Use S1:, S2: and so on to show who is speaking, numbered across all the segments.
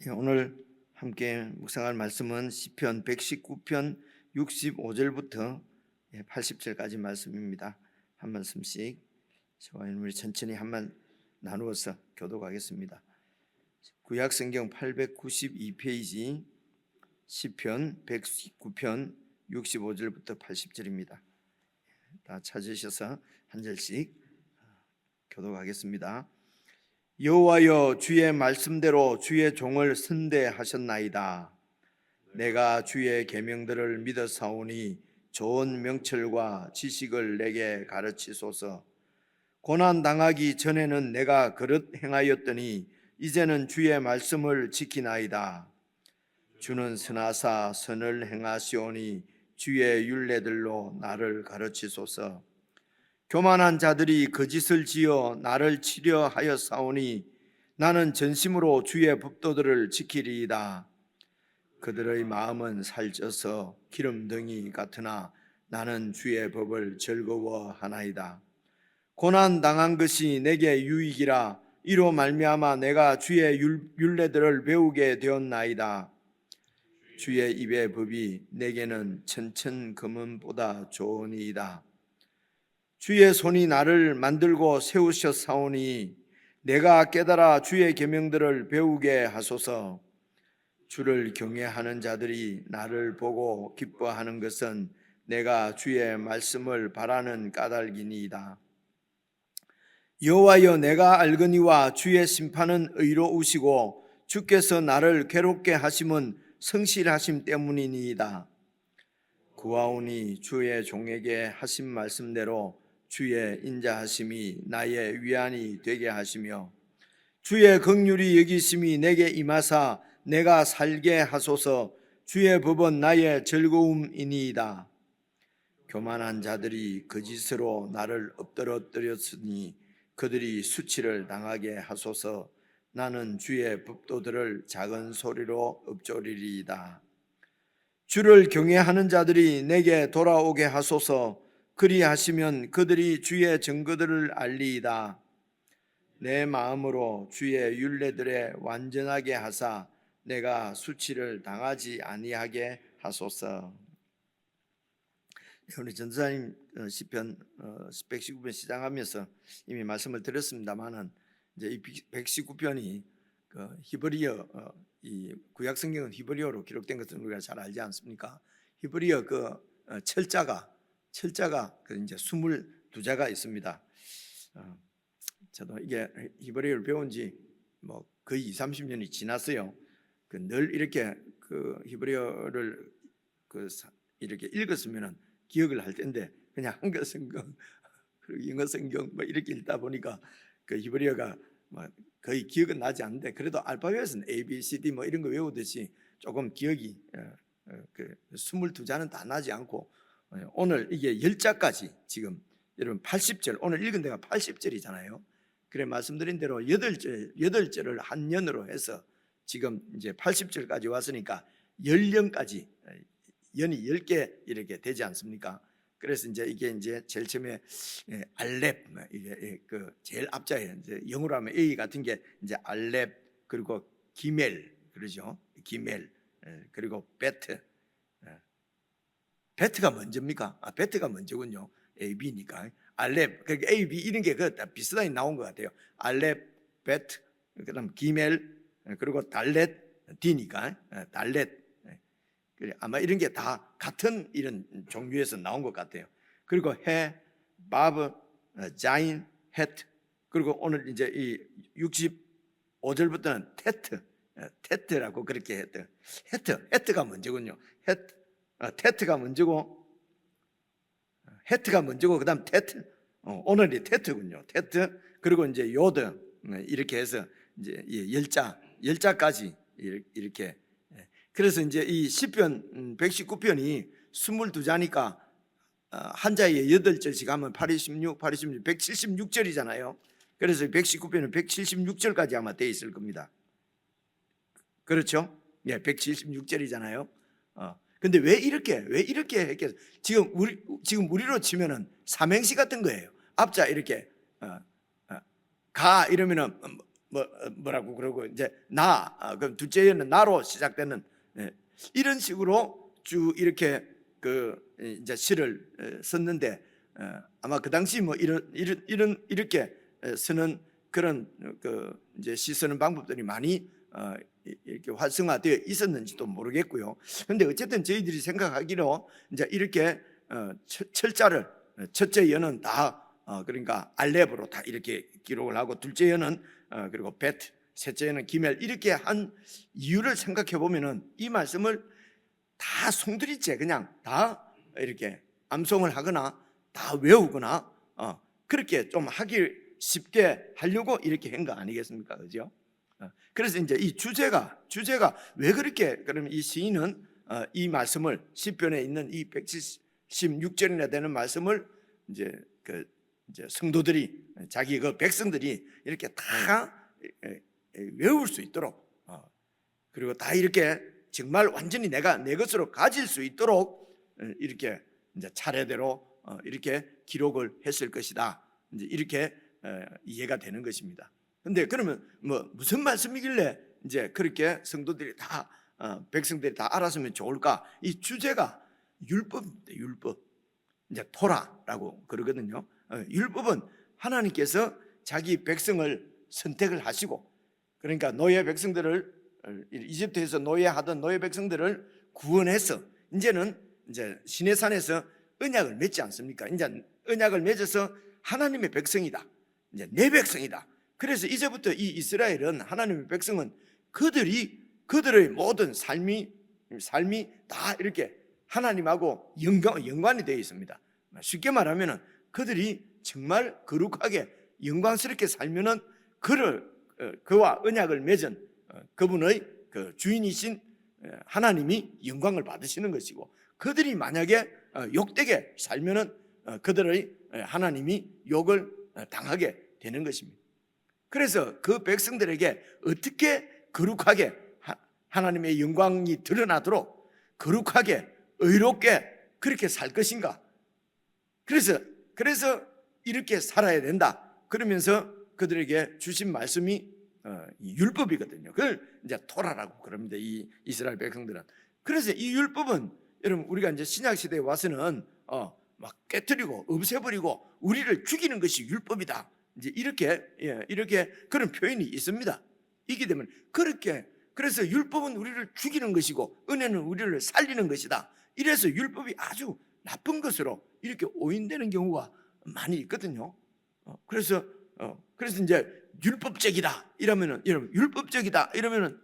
S1: 오늘 함께 묵상할 말씀은 시편 119편 65절부터 80절까지 말씀입니다. 한 말씀씩 저와 우리 천천히 한번 나누어서 교독하겠습니다. 구약성경 892페이지 시편 119편 65절부터 80절입니다. 다 찾으셔서 한 절씩 교독하겠습니다. 여호와여, 주의 말씀대로 주의 종을 선대하셨나이다. 내가 주의 계명들을 믿었사오니 좋은 명철과 지식을 내게 가르치소서. 고난 당하기 전에는 내가 그릇 행하였더니 이제는 주의 말씀을 지키나이다. 주는 선하사 선을 행하시오니 주의 율례들로 나를 가르치소서. 교만한 자들이 거짓을 지어 나를 치려 하였사오니 나는 전심으로 주의 법도들을 지키리이다. 그들의 마음은 살쪄서 기름덩이 같으나 나는 주의 법을 즐거워하나이다. 고난 당한 것이 내게 유익이라. 이로 말미암아 내가 주의 율례들을 배우게 되었나이다. 주의 입의 법이 내게는 천천금은보다 좋으니이다. 주의 손이 나를 만들고 세우셨사오니 내가 깨달아 주의 계명들을 배우게 하소서. 주를 경외하는 자들이 나를 보고 기뻐하는 것은 내가 주의 말씀을 바라는 까닭이니이다. 여호와여, 내가 알거니와 주의 심판은 의로우시고 주께서 나를 괴롭게 하심은 성실하심 때문이니이다. 구하오니 주의 종에게 하신 말씀대로 주의 인자하심이 나의 위안이 되게 하시며 주의 긍휼이 여기심이 내게 임하사 내가 살게 하소서. 주의 법은 나의 즐거움이니이다. 교만한 자들이 거짓으로 나를 엎드러뜨렸으니 그들이 수치를 당하게 하소서. 나는 주의 법도들을 작은 소리로 읊조리리이다. 주를 경외하는 자들이 내게 돌아오게 하소서. 그리하시면 그들이 주의 증거들을 알리이다. 내 마음으로 주의 율례들에 완전하게 하사 내가 수치를 당하지 아니하게 하소서. 우리 전도사님 시편 119편 시작하면서 이미 말씀을 드렸습니다만은 이제 이 119편이 히브리어, 이 구약 성경은 히브리어로 기록된 것을 우리가 잘 알지 않습니까? 히브리어 철자가 이제 22자가 있습니다. 저도 이게 히브리어를 배운 지 뭐 거의 20-30년이 지났어요. 늘 이렇게 히브리어를 이렇게 읽었으면은 기억을 할 텐데 그냥 한글 성경 그리고 영어 성경 뭐 이렇게 읽다 보니까 히브리어가 뭐 거의 기억은 나지 않는데 그래도 알파벳은 A, B, C, D 뭐 이런 거 외우듯이 조금 기억이 22자는 다 나지 않고 오늘 이게 10자까지 지금 여러분 80절 오늘 읽은 데가 80절이잖아요. 그래 말씀드린 대로 8절을 한 년으로 해서 지금 이제 80절까지 왔으니까 10년까지 연이 10개 이렇게 되지 않습니까? 그래서 이제 이게 이제 제일 처음에 알렙 이게 제일 앞자에 이제 영어로 하면 A 같은 게 이제 알렙 그리고 기멜 그러죠. 기멜 그리고 베트. 베트가 먼저입니까? 베트가 먼저군요. A, B니까 알렙 그러니까 A, B 이런 게 다 비슷하게 나온 것 같아요. 알렙, 베트, 그다음 기멜 그리고 달렛, D니까 달렛. 아마 이런 게 다 같은 이런 종류에서 나온 것 같아요. 그리고 해, 바브, 자인, 헤트 그리고 오늘 이제 이 65절부터는 테트라고 그렇게 했대. 헤트가 먼저군요. 테트가 먼저고 헤트가 먼저고 그다음 테트 오늘이 테트군요. 테트 그리고 이제 요드 이렇게 해서 이제 10자까지 이렇게. 그래서 이제 이 시편 119편이 22자니까 한 자에 8절씩 하면 86, 176절이잖아요. 그래서 119편은 176절까지 아마 돼 있을 겁니다. 그렇죠? 예, 176절이잖아요. 근데 왜 이렇게 했겠어요? 지금 우리로 치면은 삼행시 같은 거예요. 앞자 이렇게 가 이러면은 뭐라고 그러고 이제 그럼 둘째에는 나로 시작되는 이런 식으로 쭉 이렇게 이제 시를 썼는데 아마 그 당시 뭐 이렇게 쓰는 그런 이제 시 쓰는 방법들이 많이 이렇게 활성화되어 있었는지도 모르겠고요. 근데 어쨌든 저희들이 생각하기로 이제 이렇게 철자를 첫째 연은 다 그러니까 알렙으로 다 이렇게 기록을 하고 둘째 연은 그리고 베트, 셋째 연은 기멜 이렇게 한 이유를 생각해 보면은 이 말씀을 다 송두리째 그냥 다 이렇게 암송을 하거나 다 외우거나 그렇게 좀 하기 쉽게 하려고 이렇게 한 거 아니겠습니까? 그죠? 그래서 이제 이 주제가 왜 그렇게 그러면 이 시인은 이 말씀을 시편에 있는 이 176절이나 되는 말씀을 이제 이제 성도들이 자기 백성들이 이렇게 다 외울 수 있도록 그리고 다 이렇게 정말 완전히 내가 내 것으로 가질 수 있도록 이렇게 이제 차례대로 이렇게 기록을 했을 것이다. 이제 이렇게 이해가 되는 것입니다. 근데 그러면 뭐 무슨 말씀이길래 이제 그렇게 성도들이 다 백성들이 다 알았으면 좋을까? 이 주제가 율법입니다. 율법. 이제 토라라고 그러거든요. 율법은 하나님께서 자기 백성을 선택을 하시고 그러니까 노예 백성들을 이집트에서 노예하던 노예 백성들을 구원해서 이제는 이제 시내산에서 언약을 맺지 않습니까? 이제 언약을 맺어서 하나님의 백성이다. 이제 내 백성이다. 그래서 이제부터 이 이스라엘은 하나님의 백성은 그들의 모든 삶이 다 이렇게 하나님하고 연관이 되어 있습니다. 쉽게 말하면은 그들이 정말 거룩하게 영광스럽게 살면은 그와 언약을 맺은 그분의 주인이신 하나님이 영광을 받으시는 것이고 그들이 만약에 욕되게 살면은 그들의 하나님이 욕을 당하게 되는 것입니다. 그래서 그 백성들에게 어떻게 거룩하게 하나님의 영광이 드러나도록 거룩하게 의롭게 그렇게 살 것인가? 그래서 이렇게 살아야 된다. 그러면서 그들에게 주신 말씀이 율법이거든요. 그걸 이제 토라라고 그럽니다. 이 이스라엘 백성들은. 그래서 이 율법은 여러분 우리가 이제 신약 시대에 와서는 막 깨뜨리고 없애버리고 우리를 죽이는 것이 율법이다. 이제 이렇게 그런 표현이 있습니다. 이게 되면 그래서 율법은 우리를 죽이는 것이고 은혜는 우리를 살리는 것이다. 이래서 율법이 아주 나쁜 것으로 이렇게 오인되는 경우가 많이 있거든요. 그래서 이제 율법적이다 이러면은 여러분 율법적이다 이러면은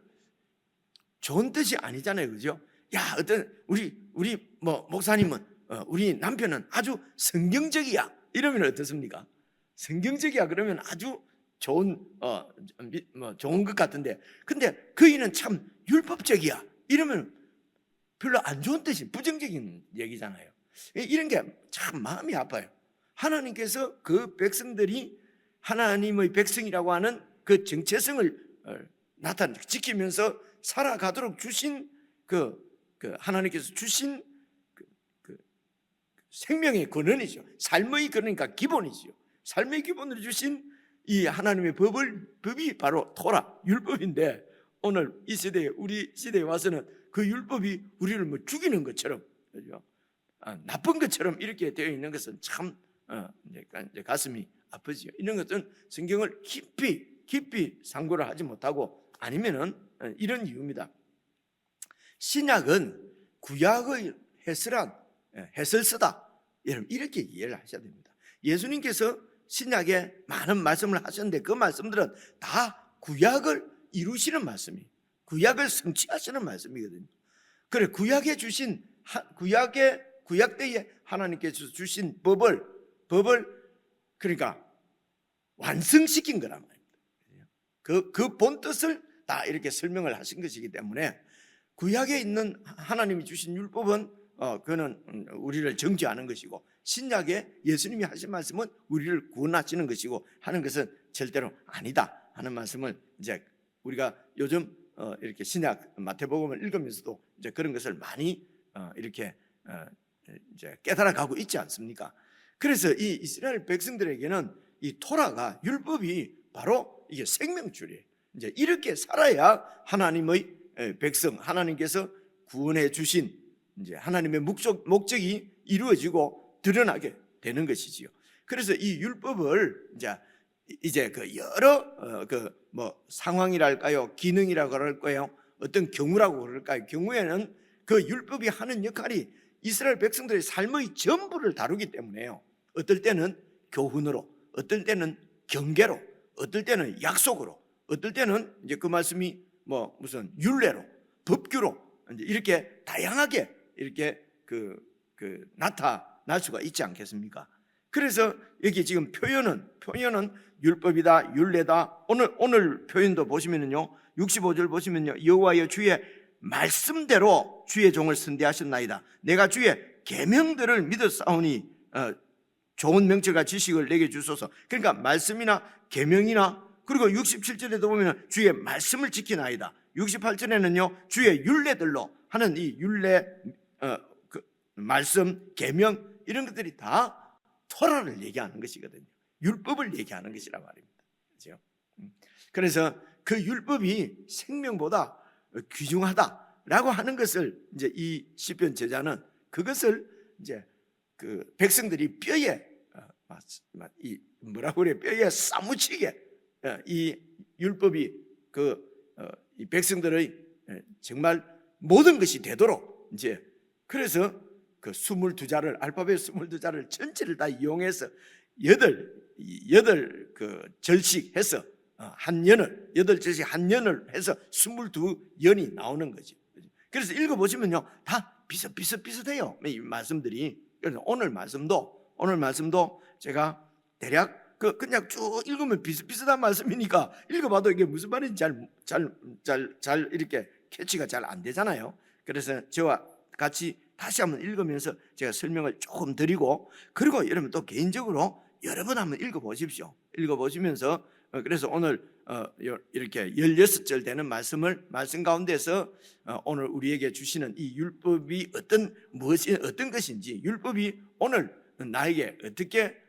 S1: 좋은 뜻이 아니잖아요, 그죠? 야, 어떤 우리 목사님은 우리 남편은 아주 성경적이야 이러면 어떻습니까? 성경적이야 그러면 아주 좋은 좋은 것 같은데, 근데 그이는 참 율법적이야 이러면 별로 안 좋은 뜻이 부정적인 얘기잖아요. 이런 게 참 마음이 아파요. 하나님께서 그 백성들이 하나님의 백성이라고 하는 그 정체성을 지키면서 살아가도록 주신 하나님께서 주신 생명의 근원이죠. 삶의 그러니까 기본이죠. 삶의 기본으로 주신 이 하나님의 법이 바로 토라 율법인데 오늘 이 시대에 우리 시대에 와서는 그 율법이 우리를 뭐 죽이는 것처럼 그렇죠? 나쁜 것처럼 이렇게 되어 있는 것은 참 이제 가슴이 아프지요. 이런 것은 성경을 깊이 상고를 하지 못하고 아니면은 이런 이유입니다. 신약은 구약의 해설서다. 여러분 이렇게 이해를 하셔야 됩니다. 예수님께서 신약에 많은 말씀을 하셨는데 그 말씀들은 다 구약을 이루시는 말씀이에요. 구약을 성취하시는 말씀이거든요. 그래 구약 때에 하나님께서 주신 법을 그러니까 완성시킨 거란 말입니다. 그 본 뜻을 다 이렇게 설명을 하신 것이기 때문에 구약에 있는 하나님이 주신 율법은 그거는 우리를 정죄하는 것이고 신약에 예수님이 하신 말씀은 우리를 구원하시는 것이고 하는 것은 절대로 아니다 하는 말씀을 이제 우리가 요즘 이렇게 신약 마태복음을 읽으면서도 이제 그런 것을 많이 이렇게 이제 깨달아가고 있지 않습니까? 그래서 이 이스라엘 백성들에게는 이 토라가 율법이 바로 이게 생명줄이에요. 이제 이렇게 살아야 하나님의 백성, 하나님께서 구원해 주신 이제 하나님의 목적이 이루어지고 드러나게 되는 것이지요. 그래서 이 율법을 이제 그 여러 그 뭐 상황이랄까요, 기능이라고 그럴까요, 어떤 경우라고 그럴까요? 경우에는 그 율법이 하는 역할이 이스라엘 백성들의 삶의 전부를 다루기 때문에요. 어떨 때는 교훈으로, 어떨 때는 경계로, 어떨 때는 약속으로, 어떨 때는 이제 그 말씀이 뭐 무슨 율례로, 법규로 이제 이렇게 다양하게 이렇게 나타날 수가 있지 않겠습니까? 그래서 여기 지금 표현은 율법이다, 율례다. 오늘 표현도 보시면은요, 65절 보시면요, 여호와여 주의 말씀대로 주의 종을 선대하셨나이다. 내가 주의 계명들을 믿었사오니 좋은 명철과 지식을 내게 주소서. 그러니까 말씀이나 계명이나, 그리고 67절에도 보면 주의 말씀을 지키나이다. 68절에는요 주의 율례들로 하는 이 율례, 말씀, 계명 이런 것들이 다 토라를 얘기하는 것이거든요. 율법을 얘기하는 것이란 말입니다. 그렇죠? 그래서 그 율법이 생명보다 귀중하다라고 하는 것을 이제 이 시편 제자는 그것을 이제 그 백성들이 뼈에 이 뭐라고 그래, 뼈에 사무치게 이 율법이 이 백성들의 정말 모든 것이 되도록 이제 그래서 그 22자를 알파벳 22자를 전체를 다 이용해서 여덟 그 절식해서 한 연을 8절씩 한 연을 해서 22연이 나오는 거죠. 그래서 읽어보시면요 다 비슷해요, 이 말씀들이. 그래서 오늘 말씀도 제가 대략 그냥 쭉 읽으면 비슷비슷한 말씀이니까 읽어봐도 이게 무슨 말인지 잘 이렇게 캐치가 잘 안 되잖아요. 그래서 저와 같이 다시 한번 읽으면서 제가 설명을 조금 드리고, 그리고 여러분 또 개인적으로 여러 번 한번 읽어보십시오. 읽어보시면서 그래서 오늘 이렇게 16절 되는 말씀 가운데서 오늘 우리에게 주시는 이 율법이 어떤 것인지, 율법이 오늘 나에게 어떻게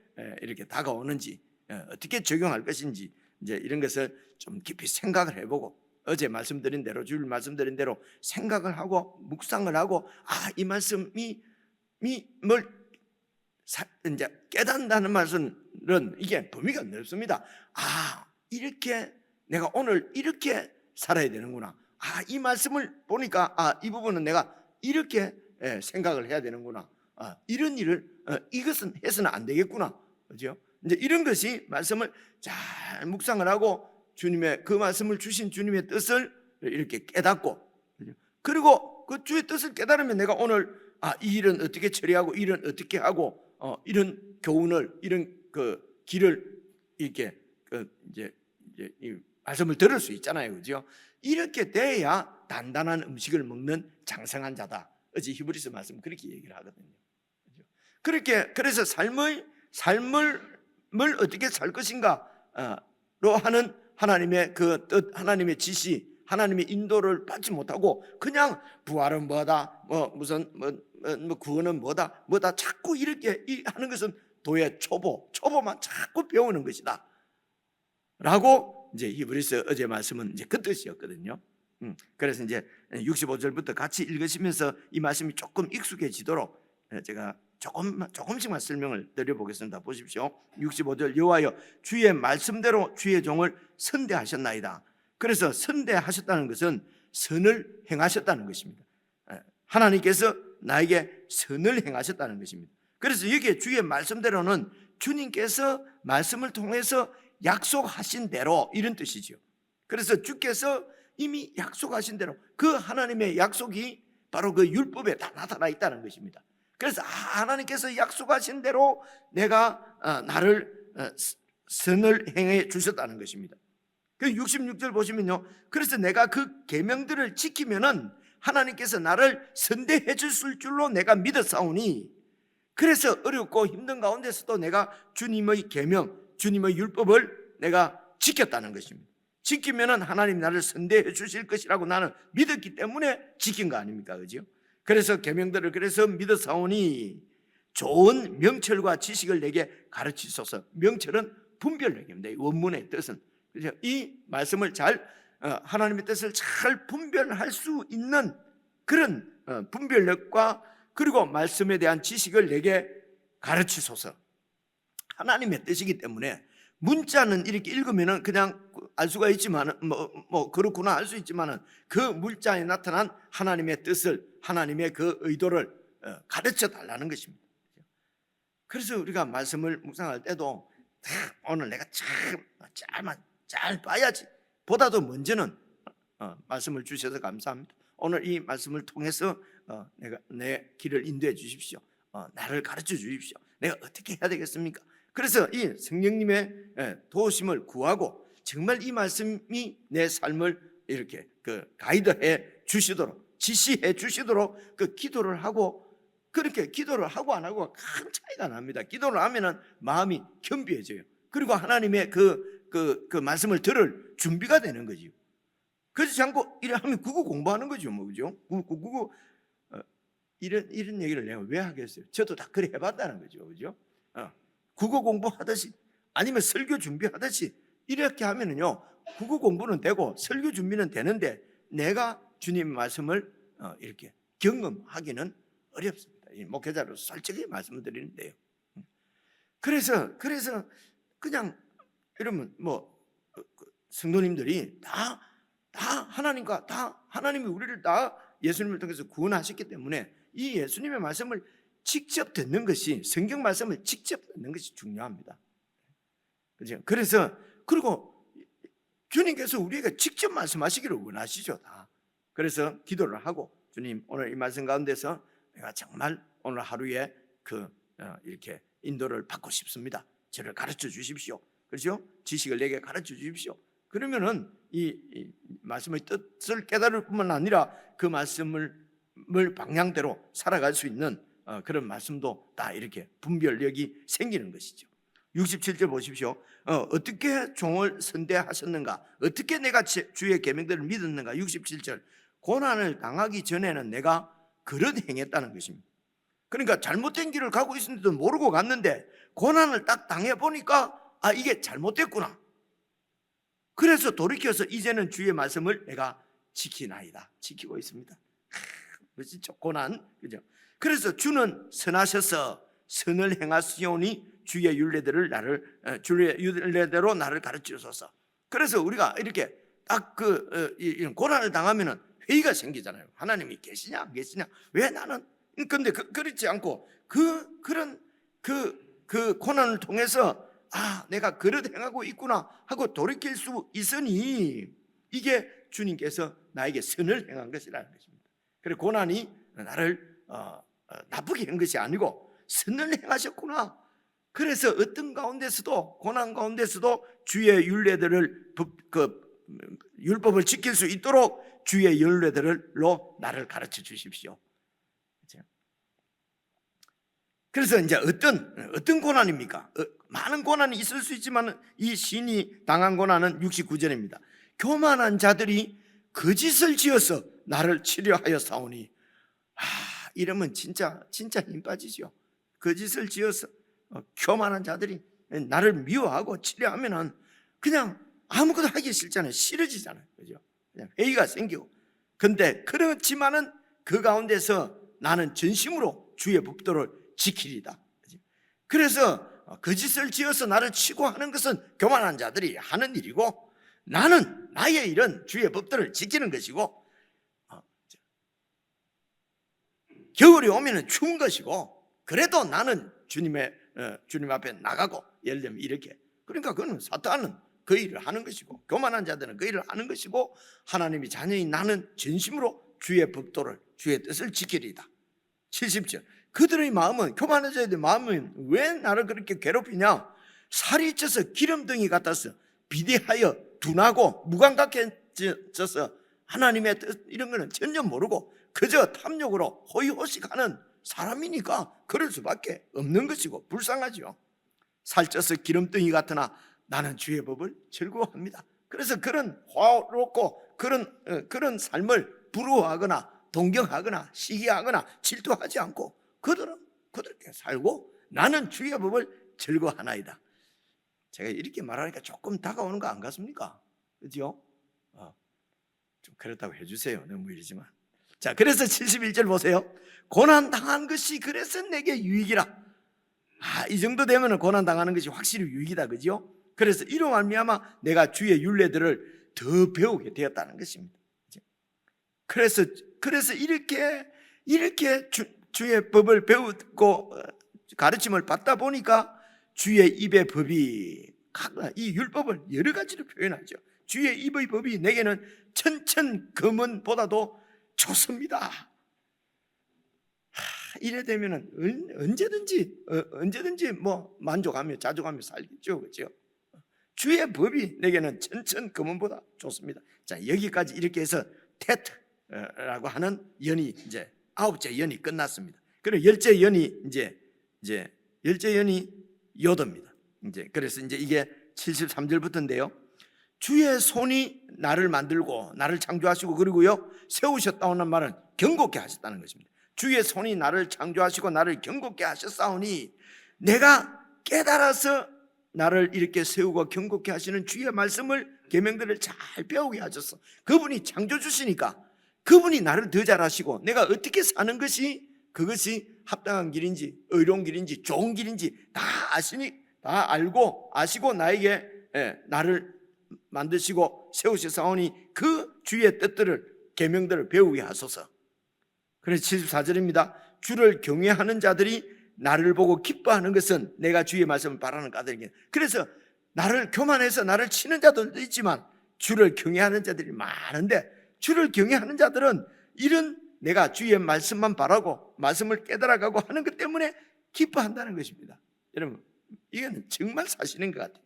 S1: 이렇게 다가오는지, 어떻게 적용할 것인지, 이제 이런 것을 좀 깊이 생각을 해보고, 어제 말씀드린 대로, 주일 말씀드린 대로 생각을 하고 묵상을 하고, 이 말씀이 뭘 이제 깨닫는다는 말씀은 이게 범위가 넓습니다. 이렇게 내가 오늘 이렇게 살아야 되는구나. 이 말씀을 보니까 이 부분은 내가 이렇게 생각을 해야 되는구나. 이런 일을 이것은 해서는 안 되겠구나. 그죠? 이제 이런 것이 말씀을 잘 묵상을 하고 주님의 그 말씀을 주신 주님의 뜻을 이렇게 깨닫고, 그리고 그 주의 뜻을 깨달으면 내가 오늘 이 일은 어떻게 처리하고 이 일은 어떻게 하고 이런 교훈을, 이런 그 길을 이렇게 이제 이 말씀을 들을 수 있잖아요, 그죠? 이렇게 돼야 단단한 음식을 먹는 장성한 자다. 어제 히브리서 말씀 그렇게 얘기를 하거든요. 그렇게 그래서 삶을 어떻게 살 것인가로 하는 하나님의 그 뜻, 하나님의 지시, 하나님의 인도를 받지 못하고 그냥 부활은 뭐다, 무슨 구원은 뭐다 자꾸 이렇게 하는 것은 도의 초보만 자꾸 배우는 것이다. 라고 이제 히브리서 어제 말씀은 이제 그 뜻이었거든요. 그래서 이제 65절부터 같이 읽으시면서 이 말씀이 조금 익숙해지도록 제가 조금씩만 설명을 드려보겠습니다. 보십시오. 65절 여호와여 주의 말씀대로 주의 종을 선대하셨나이다. 그래서 선대하셨다는 것은 선을 행하셨다는 것입니다. 하나님께서 나에게 선을 행하셨다는 것입니다. 그래서 여기에 주의 말씀대로는 주님께서 말씀을 통해서 약속하신 대로 이런 뜻이죠. 그래서 주께서 이미 약속하신 대로 그 하나님의 약속이 바로 그 율법에 다 나타나 있다는 것입니다. 그래서 하나님께서 약속하신 대로 내가 나를 선을 행해 주셨다는 것입니다. 그 66절 보시면요, 그래서 내가 그 계명들을 지키면은 하나님께서 나를 선대해 주실 줄로 내가 믿었사오니, 그래서 어렵고 힘든 가운데서도 내가 주님의 계명, 주님의 율법을 내가 지켰다는 것입니다. 지키면은 하나님 나를 선대해 주실 것이라고 나는 믿었기 때문에 지킨 거 아닙니까, 그죠? 그래서 계명들을 그래서 믿었사오니 좋은 명철과 지식을 내게 가르치소서. 명철은 분별력입니다. 원문의 뜻은 그죠? 이 말씀을 잘 하나님의 뜻을 잘 분별할 수 있는 그런 분별력과 그리고 말씀에 대한 지식을 내게 가르치소서. 하나님의 뜻이기 때문에 문자는 이렇게 읽으면은 그냥 알 수가 있지만 뭐 그렇구나 할 수 있지만은 그 문자에 나타난 하나님의 뜻을, 하나님의 그 의도를 가르쳐 달라는 것입니다. 그래서 우리가 말씀을 묵상할 때도 오늘 내가 잘 봐야지 보다도 먼저는 말씀을 주셔서 감사합니다. 오늘 이 말씀을 통해서 내가 내 길을 인도해 주십시오. 나를 가르쳐 주십시오. 내가 어떻게 해야 되겠습니까? 그래서 이 성령님의 도우심을 구하고 정말 이 말씀이 내 삶을 이렇게 가이드해 주시도록, 지시해 주시도록 그 기도를 하고, 그렇게 기도를 하고 안 하고가 큰 차이가 납니다. 기도를 하면은 마음이 겸비해져요. 그리고 하나님의 그 말씀을 들을 준비가 되는 거지요. 그렇지 않고 이래 하면 국어 공부하는 거죠, 뭐 그죠? 국어 이런 얘기를 내가 왜 하겠어요? 저도 다 그래 해봤다는 거죠, 그죠? 국어 공부하듯이 아니면 설교 준비하듯이 이렇게 하면은요, 국어 공부는 되고 설교 준비는 되는데 내가 주님 말씀을 이렇게 경험하기는 어렵습니다. 목회자로 솔직히 말씀을 드리는데요. 그래서 그냥 이러면 뭐 성도님들이 다 하나님과 다 하나님이 우리를 다 예수님을 통해서 구원하셨기 때문에 이 예수님의 말씀을 직접 듣는 것이, 성경 말씀을 직접 듣는 것이 중요합니다. 그죠? 그래서 그리고 주님께서 우리에게 직접 말씀하시기를 원하시죠, 다. 그래서 기도를 하고 주님 오늘 이 말씀 가운데서 내가 정말 오늘 하루에 이렇게 인도를 받고 싶습니다. 저를 가르쳐 주십시오. 그렇죠? 지식을 내게 가르쳐 주십시오. 그러면은 이 말씀의 뜻을 깨달을 뿐만 아니라 그 말씀을 방향대로 살아갈 수 있는 그런 말씀도 다 이렇게 분별력이 생기는 것이죠. 67절 보십시오. 어떻게 종을 선대하셨는가? 어떻게 내가 주의 계명들을 믿었는가? 67절. 고난을 당하기 전에는 내가 그릇 행했다는 것입니다. 그러니까 잘못된 길을 가고 있는데도 모르고 갔는데 고난을 딱 당해보니까 이게 잘못됐구나. 그래서 돌이켜서 이제는 주의 말씀을 내가 지키나이다. 지키고 있습니다. 그렇죠? 고난, 그죠? 그래서 주는 선하셔서 선을 행하시오니 주의 율례대로 나를 가르치소서. 그래서 우리가 이렇게 딱 고난을 당하면은 회의가 생기잖아요. 하나님이 계시냐 안 계시냐? 왜 나는? 근데 그렇지 않고 그런 고난을 통해서 내가 그릇 행하고 있구나 하고 돌이킬 수 있으니 이게 주님께서 나에게 선을 행한 것이라는 것입니다. 그래서 고난이 나를 나쁘게 한 것이 아니고 선을 행하셨구나. 그래서 어떤 가운데서도, 고난 가운데서도 주의 율례들을 율법을 지킬 수 있도록 주의 율례들로 나를 가르쳐 주십시오. 그래서 이제 어떤 고난입니까? 많은 고난이 있을 수 있지만 이 시인이 당한 고난은 69절입니다. 교만한 자들이 거짓을 지어서 나를 치려하여 싸우니. 이러면 진짜 힘 빠지죠. 거짓을 지어서 교만한 자들이 나를 미워하고 치려하면은 그냥 아무것도 하기 싫잖아요. 싫어지잖아요. 그죠? 그냥 회의가 생기고. 근데 그렇지만은 그 가운데서 나는 전심으로 주의 법도를 지키리다. 그래서 거짓을 지어서 나를 치고 하는 것은 교만한 자들이 하는 일이고, 나는 나의 일은 주의 법도를 지키는 것이고, 겨울이 오면 추운 것이고, 그래도 나는 주님 앞에 나가고, 예를 들면 이렇게, 그러니까 그는 사탄은 그 일을 하는 것이고, 교만한 자들은 그 일을 하는 것이고, 하나님이 자녀인 나는 전심으로 주의 법도를, 주의 뜻을 지키리다. 70절. 그들의 마음은, 교만한 자들의 마음은 왜 나를 그렇게 괴롭히냐? 살이 쪄서 기름덩이 같아서 비대하여 둔하고 무감각해져서 하나님의 뜻 이런 거는 전혀 모르고 그저 탐욕으로 호의호식하는 사람이니까 그럴 수밖에 없는 것이고 불쌍하죠. 살쪄서 기름덩이 같으나 나는 주의 법을 즐거워합니다. 그래서 그런 화롭고 그런 삶을 부러워하거나 동경하거나 시기하거나 질투하지 않고 그들은 그들께 살고 나는 주의 법을 즐거워하나이다. 제가 이렇게 말하니까 조금 다가오는 거 안 같습니까? 그죠? 좀 그렇다고 해주세요. 너무 이러지만. 자, 그래서 71절 보세요. 고난 당한 것이 그래서 내게 유익이라. 이 정도 되면 고난 당하는 것이 확실히 유익이다, 그죠? 그래서 이로 말미암아 내가 주의 율례들을 더 배우게 되었다는 것입니다. 그래서 이렇게 주의 법을 배우고 가르침을 받다 보니까 주의 입의 법이 이 율법을 여러 가지로 표현하죠. 주의 입의 법이 내게는 천천금은보다도 좋습니다. 이래 되면은 언제든지 뭐 만족하며 자족하며 살겠죠, 그렇죠? 주의 법이 내게는 천천금은보다 좋습니다. 자, 여기까지 이렇게 해서 테트라고 하는 연이 이제 9째 연이 끝났습니다. 그리고 10째 연이 이제 10째 연이 요도입니다. 그래서 이제 이게 73절부터인데요. 주의 손이 나를 만들고 나를 창조하시고 그리고요 세우셨다는 말은 경고케 하셨다는 것입니다. 주의 손이 나를 창조하시고 나를 경고케 하셨사오니 내가 깨달아서 나를 이렇게 세우고 경고케 하시는 주의 말씀을 계명들을 잘 배우게 하셨어. 그분이 창조주시니까 그분이 나를 더 잘하시고 내가 어떻게 사는 것이 그것이 합당한 길인지 의로운 길인지 좋은 길인지 다 알고 아시고 나에게 나를 만드시고 세우셨사오니 그 주의 뜻들을 계명들을 배우게 하소서. 그래서 74절입니다. 주를 경외하는 자들이 나를 보고 기뻐하는 것은 내가 주의 말씀을 바라는 까닭이에요. 그래서 나를 교만해서 나를 치는 자들도 있지만 주를 경외하는 자들이 많은데 주를 경외하는 자들은 이런 내가 주의 말씀만 바라고 말씀을 깨달아가고 하는 것 때문에 기뻐한다는 것입니다. 여러분 이건 정말 사실인 것 같아요.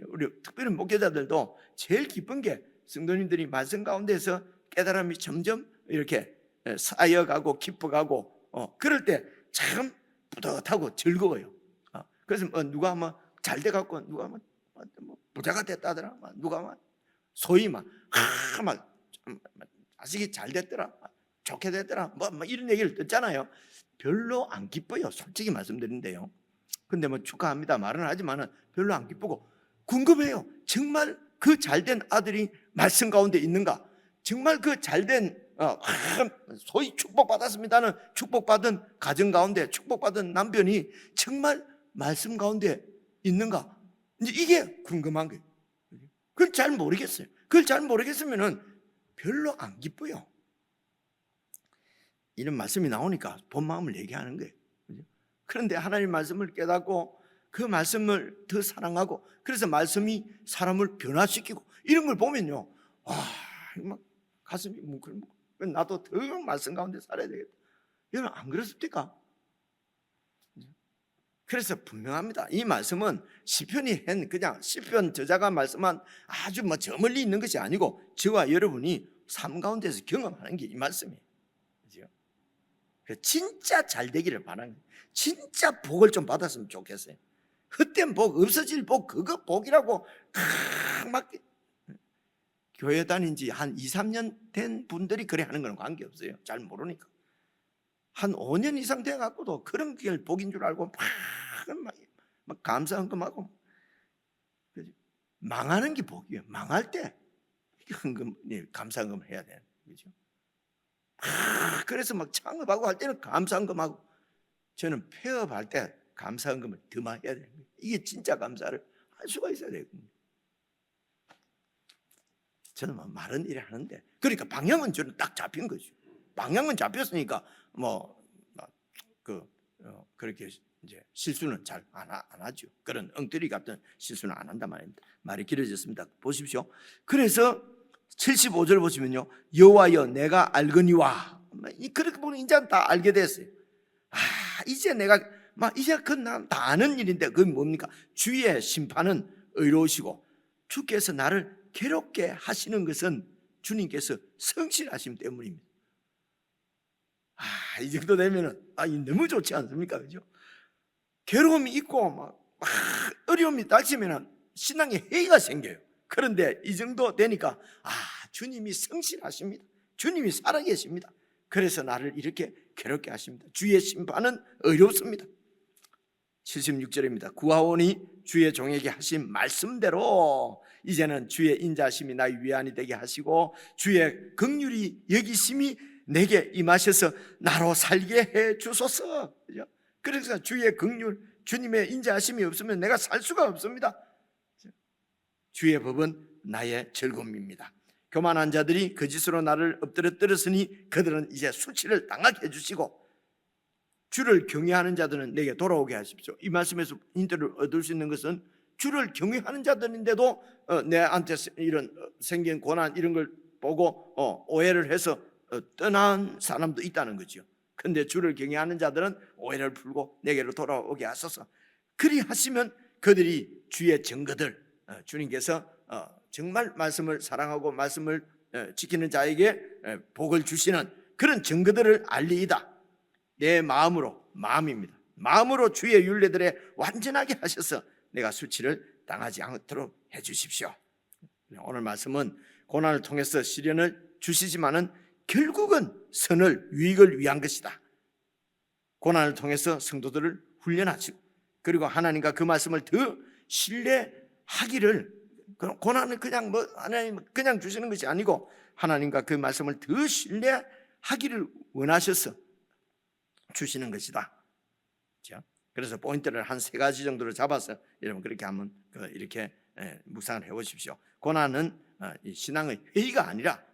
S1: 우리 특별히 목회자들도 제일 기쁜 게 성도님들이 말씀 가운데서 깨달음이 점점 이렇게 쌓여가고 깊어가고 그럴 때 참 뿌듯하고 즐거워요. 그래서 누가 뭐 잘 돼갖고 누가 뭐 부자가 됐다더라, 누가 막 소위 막 자식이 잘 됐더라, 좋게 됐더라, 뭐 이런 얘기를 듣잖아요. 별로 안 기뻐요, 솔직히 말씀드린데요. 근데 뭐 축하합니다 말은 하지만은 별로 안 기쁘고 궁금해요. 정말 그 잘된 아들이 말씀 가운데 있는가? 정말 그 잘된 소위 축복받았습니다는 축복받은 가정 가운데 축복받은 남편이 정말 말씀 가운데 있는가? 이제 이게 궁금한 거예요. 그걸 잘 모르겠어요. 그걸 잘 모르겠으면은 별로 안 기뻐요. 이런 말씀이 나오니까 본 마음을 얘기하는 거예요. 그런데 하나님 말씀을 깨닫고 그 말씀을 더 사랑하고 그래서 말씀이 사람을 변화시키고 이런 걸 보면요, 막 가슴이 뭉클뭉클. 나도 더 말씀 가운데 살아야 되겠다. 여러분 안 그렇습니까? 그래서 분명합니다. 이 말씀은 시편이 그냥 시편 저자가 말씀한 아주 뭐 저 멀리 있는 것이 아니고 저와 여러분이 삶 가운데서 경험하는 게 이 말씀이에요. 그렇죠? 진짜 잘 되기를 바라는 거예요. 진짜 복을 좀 받았으면 좋겠어요. 헛된 복, 없어질 복, 그거 복이라고 막 교회 다닌 지 한 2, 3년 된 분들이 그래 하는 건 관계없어요. 잘 모르니까. 한 5년 이상 돼갖고도 그런 게 복인 줄 알고 막 감사헌금하고 망하는 게 복이에요. 망할 때 감사헌금을 해야 돼요. 그렇죠? 그래서 막 창업하고 할 때는 감사헌금하고 저는 폐업할 때 감사헌금을 더 많이 해야 돼요. 이게 진짜 감사를 할 수가 있어야 되거든요. 저는 말은 이래 하는데 그러니까 방향은 저는 딱 잡힌 거죠. 방향은 잡혔으니까 그렇게 이제 실수는 잘 안 하죠. 그런 엉터리 같은 실수는 안 한단 말입니다. 말이 길어졌습니다. 보십시오. 그래서 75절 보시면요, 여호와여 내가 알거니와 그렇게 보면 이제 다 알게 됐어요. 이제 내가 이제 그건 다 아는 일인데 그건 뭡니까? 주의 심판은 의로우시고 주께서 나를 괴롭게 하시는 것은 주님께서 성실하심 때문입니다. 이 정도 되면은 너무 좋지 않습니까? 그죠? 괴로움이 있고 막 어려움이 닥치면은 신앙에 해이가 생겨요. 그런데 이 정도 되니까 주님이 성실하십니다. 주님이 살아계십니다. 그래서 나를 이렇게 괴롭게 하십니다. 주의 심판은 의롭습니다. 76절입니다. 구하오니 주의 종에게 하신 말씀대로 이제는 주의 인자심이 나의 위안이 되게 하시고 주의 긍휼이 여기심이 내게 임하셔서 나로 살게 해 주소서. 그래서 주의 긍휼, 주님의 인자하심이 없으면 내가 살 수가 없습니다. 주의 법은 나의 즐거움입니다. 교만한 자들이 거짓으로 나를 엎드렸으니 그들은 이제 수치를 당하게 해주시고 주를 경외하는 자들은 내게 돌아오게 하십시오. 이 말씀에서 힌트를 얻을 수 있는 것은 주를 경외하는 자들인데도 내한테 이런 생긴 고난 이런 걸 보고 오해를 해서 떠난 사람도 있다는 거죠. 그런데 주를 경외하는 자들은 오해를 풀고 내게로 돌아오게 하소서. 그리 하시면 그들이 주의 증거들, 주님께서 정말 말씀을 사랑하고 말씀을 지키는 자에게 복을 주시는 그런 증거들을 알리이다. 내 마음입니다. 마음으로 주의 율례들에 완전하게 하셔서 내가 수치를 당하지 않도록 해주십시오. 오늘 말씀은 고난을 통해서 시련을 주시지만은 결국은 선을 유익을 위한 것이다. 고난을 통해서 성도들을 훈련하시고 그리고 하나님과 그 말씀을 더 신뢰하기를, 고난을 그냥 하나님 그냥 주시는 것이 아니고 하나님과 그 말씀을 더 신뢰하기를 원하셔서 주시는 것이다. 그래서 포인트를 한 3가지 정도로 잡아서 여러분 그렇게 한번 이렇게 묵상을 해보십시오. 고난은 신앙의 회의가 아니라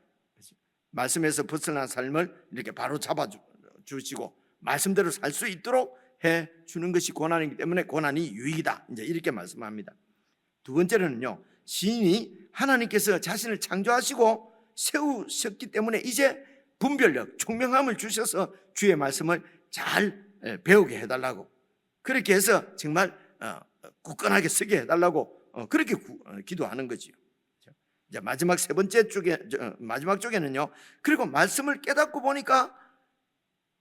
S1: 말씀에서 벗어난 삶을 이렇게 바로 잡아주시고 말씀대로 살 수 있도록 해주는 것이 고난이기 때문에 고난이 유익이다. 이제 이렇게 말씀합니다. 두 번째로는요, 시인이 하나님께서 자신을 창조하시고 세우셨기 때문에 이제 분별력, 총명함을 주셔서 주의 말씀을 잘 배우게 해달라고, 그렇게 해서 정말 굳건하게 서게 해달라고 그렇게 기도하는 거지요. 이제 마지막 세 번째 쪽에, 마지막 쪽에는요, 그리고 말씀을 깨닫고 보니까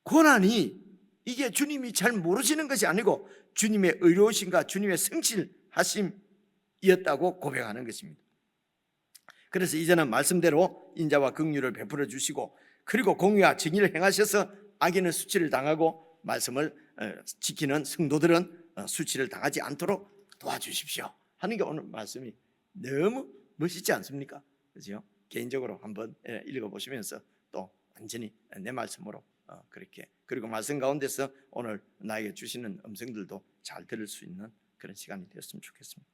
S1: 고난이 이게 주님이 잘 모르시는 것이 아니고 주님의 의로우심과 주님의 성실하심이었다고 고백하는 것입니다. 그래서 이제는 말씀대로 인자와 긍휼을 베풀어 주시고 그리고 공의와 정의를 행하셔서 악인은 수치를 당하고 말씀을 지키는 성도들은 수치를 당하지 않도록 도와주십시오 하는 게 오늘 말씀이 너무 멋있지 않습니까? 그렇죠? 개인적으로 한번 읽어보시면서 또 완전히 내 말씀으로 그렇게, 그리고 말씀 가운데서 오늘 나에게 주시는 음성들도 잘 들을 수 있는 그런 시간이 되었으면 좋겠습니다.